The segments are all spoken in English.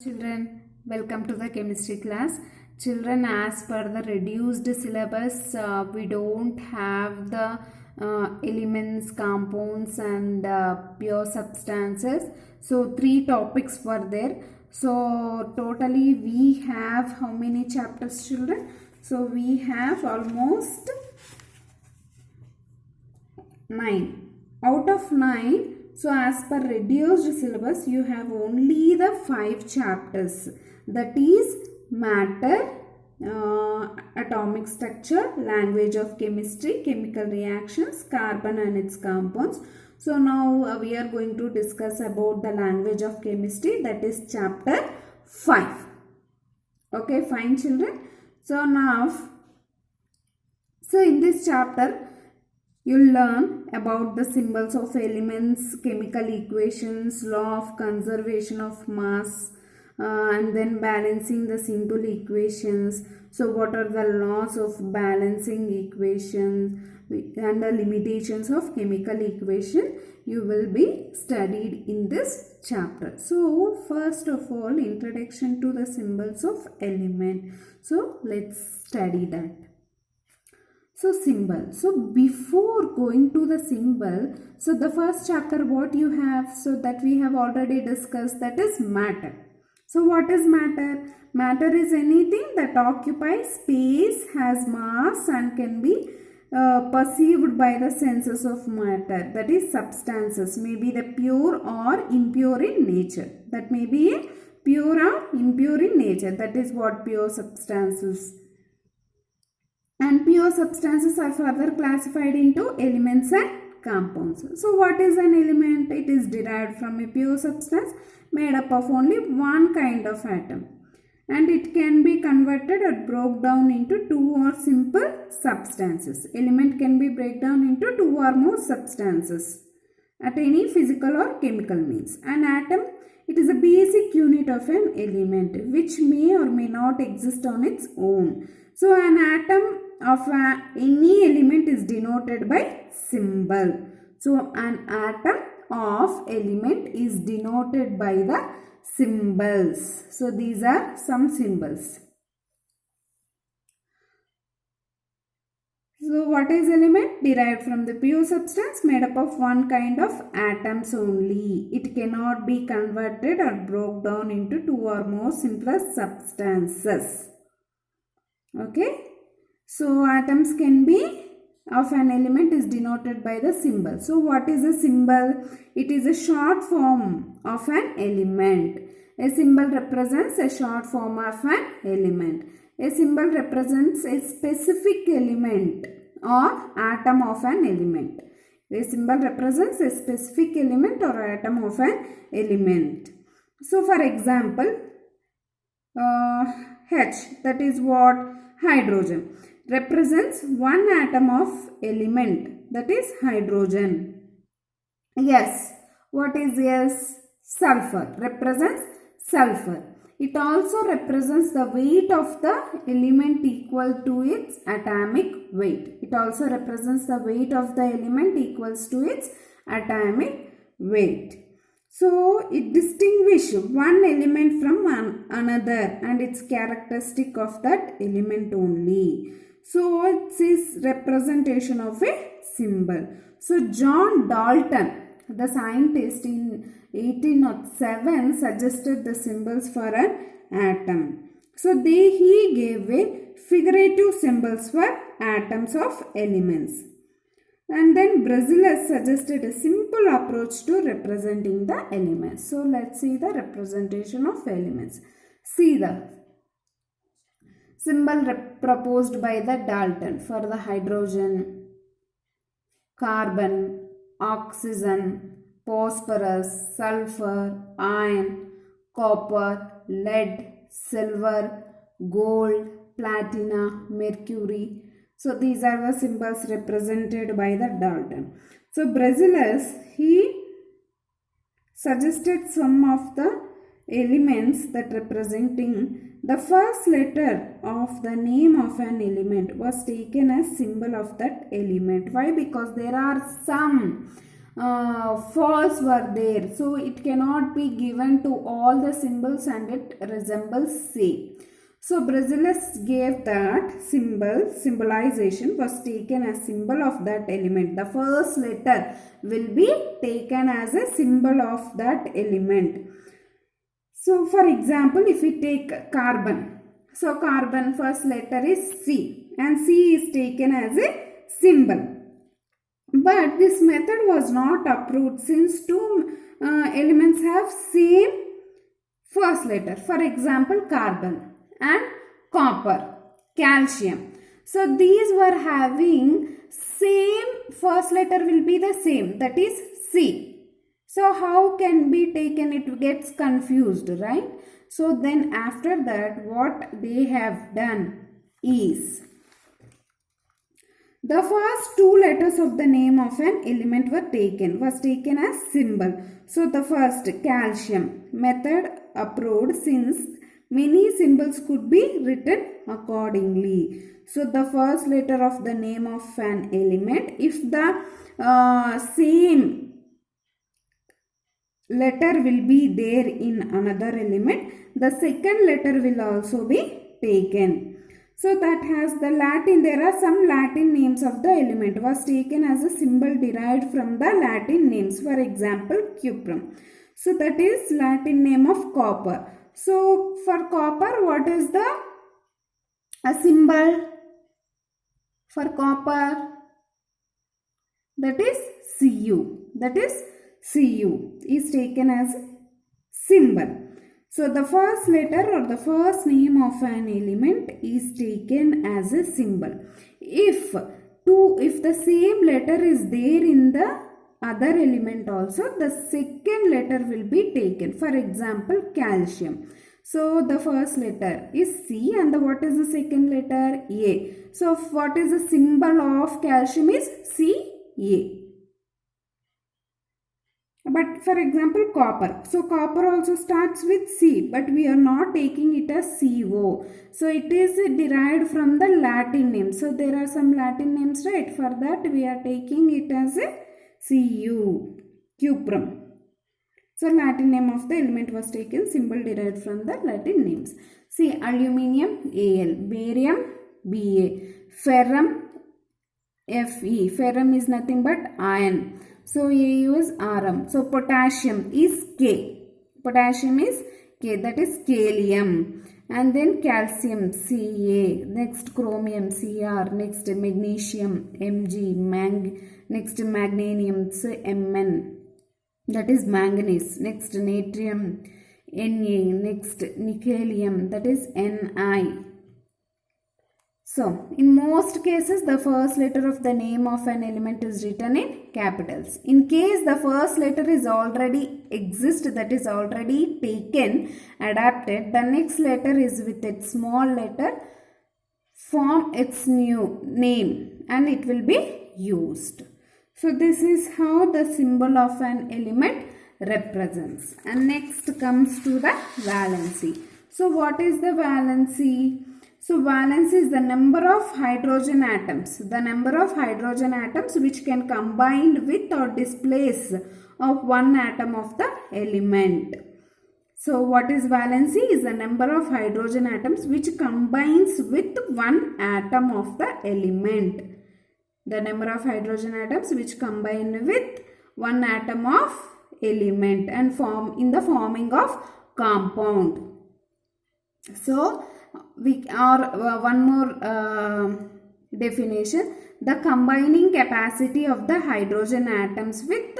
Children, welcome to the chemistry class. Children, as per the reduced syllabus, we don't have the elements, compounds and pure substances. So, 3 topics were there. So, totally we have how many chapters, children? So, we have almost 9. Out of 9, so as per reduced syllabus, you have only the 5 chapters. That is matter, atomic structure, language of chemistry, chemical reactions, carbon and its compounds. So now we are going to discuss about the language of chemistry, that is chapter 5. Okay, fine children. So now, in this chapter, you'll learn about the symbols of elements, chemical equations, law of conservation of mass, and then balancing the simple equations. So what are the laws of balancing equations and the limitations of chemical equation you will be studied in this chapter. So first of all, introduction to the symbols of element. So let's study that. So symbol. So before going to the symbol, so the first chapter what you have, so that we have already discussed, that is matter. So what is matter? Matter is anything that occupies space, has mass and can be perceived by the senses of matter. That is substances, may be the pure or impure in nature. That may be pure or impure in nature. That is what pure substances. And pure substances are further classified into elements and compounds. So what is an element? It is derived from a pure substance made up of only one kind of atom. And it can be converted or broke down into 2 or simple substances. Element can be break down into 2 or more substances at any physical or chemical means. An atom, it is a basic unit of an element which may or may not exist on its own. So an atom of any element is denoted by symbol. So an atom of element is denoted by the symbols. So these are some symbols. So what is element? Derived from the pure substance made up of one kind of atoms only. It cannot be converted or broke down into 2 or more simpler substances. Okay. So atoms can be of an element is denoted by the symbol. So what is a symbol? It is a short form of an element. A symbol represents a short form of an element. A symbol represents a specific element or atom of an element. A symbol represents a specific element or atom of an element. So for example, H, that is what? Hydrogen, represents one atom of element, that is hydrogen. S, what is S? Sulfur, represents sulfur. It also represents the weight of the element equal to its atomic weight. It also represents the weight of the element equals to its atomic weight. So it distinguishes one element from another and its characteristic of that element only. So it is representation of a symbol. So John Dalton, the scientist, in 1807 suggested the symbols for an atom. So he gave a figurative symbols for atoms of elements. And then Berzelius suggested a simple approach to representing the elements. So let's see the representation of elements. See the symbol proposed by the Dalton for the hydrogen, carbon, oxygen, phosphorus, sulfur, iron, copper, lead, silver, gold, platina, mercury. So these are the symbols represented by the Dalton. So Berzelius, he suggested some of the elements that representing the first letter of the name of an element was taken as symbol of that element. Why? Because there are some false were there. So it cannot be given to all the symbols and it resembles same. So Brazillus gave that symbolization was taken as symbol of that element. The first letter will be taken as a symbol of that element. So for example, if we take carbon. So carbon first letter is C and C is taken as a symbol. But this method was not approved since two elements have same first letter. For example, carbon and copper, calcium. So these were having same first letter will be the same, that is C. So how can be taken? It gets confused, right? So then after that what they have done is the first two letters of the name of an element was taken as symbol. So the first calcium method approved since many symbols could be written accordingly. So the first letter of the name of an element, if the same letter will be there in another element, the second letter will also be taken. So that has the Latin, there are some Latin names of the element was taken as a symbol derived from the Latin names. For example, cuprum. So that is Latin name of copper. So for copper, what is the symbol for copper? That is Cu. That is Cu is taken as symbol. So the first letter or the first name of an element is taken as a symbol. If the same letter is there in the other element also, the second letter will be taken. For example, calcium. So the first letter is C and what is the second letter? A. So what is the symbol of calcium is Ca. But for example, copper. So copper also starts with C, but we are not taking it as CO. So it is derived from the Latin name. So there are some Latin names, right? For that we are taking it as a Cu, cuprum. So Latin name of the element was taken, symbol derived from the Latin names. See, aluminium, Al, barium, Ba, ferrum, Fe. Ferrum is nothing but iron. So AU is Rm. So potassium is K. Potassium is K, that is kalium. And then calcium Ca. Next chromium Cr. Next magnesium Mg. Next magnesium Mn. That is manganese. Next natrium Na. Next nickel, that is Ni. So, in most cases, the first letter of the name of an element is written in capitals. In case the first letter is already exist, that is already taken, adapted, the next letter is with its small letter, form its new name and it will be used. So, this is how the symbol of an element represents. And next comes to the valency. So, what is the valency? So valence is the number of hydrogen atoms. The number of hydrogen atoms which can combine with or displace of one atom of the element. So what is valency? Is the number of hydrogen atoms which combines with one atom of the element. The number of hydrogen atoms which combine with one atom of element and form in the forming of compound. So we are one more definition, the combining capacity of the hydrogen atoms with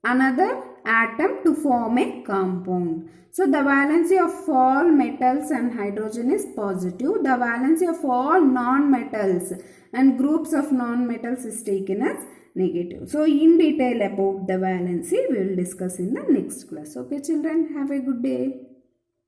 another atom to form a compound. So the valency of all metals and hydrogen is positive. The valency of all non-metals and groups of non-metals is taken as negative. So in detail about the valency we will discuss in the next class. Okay children, have a good day.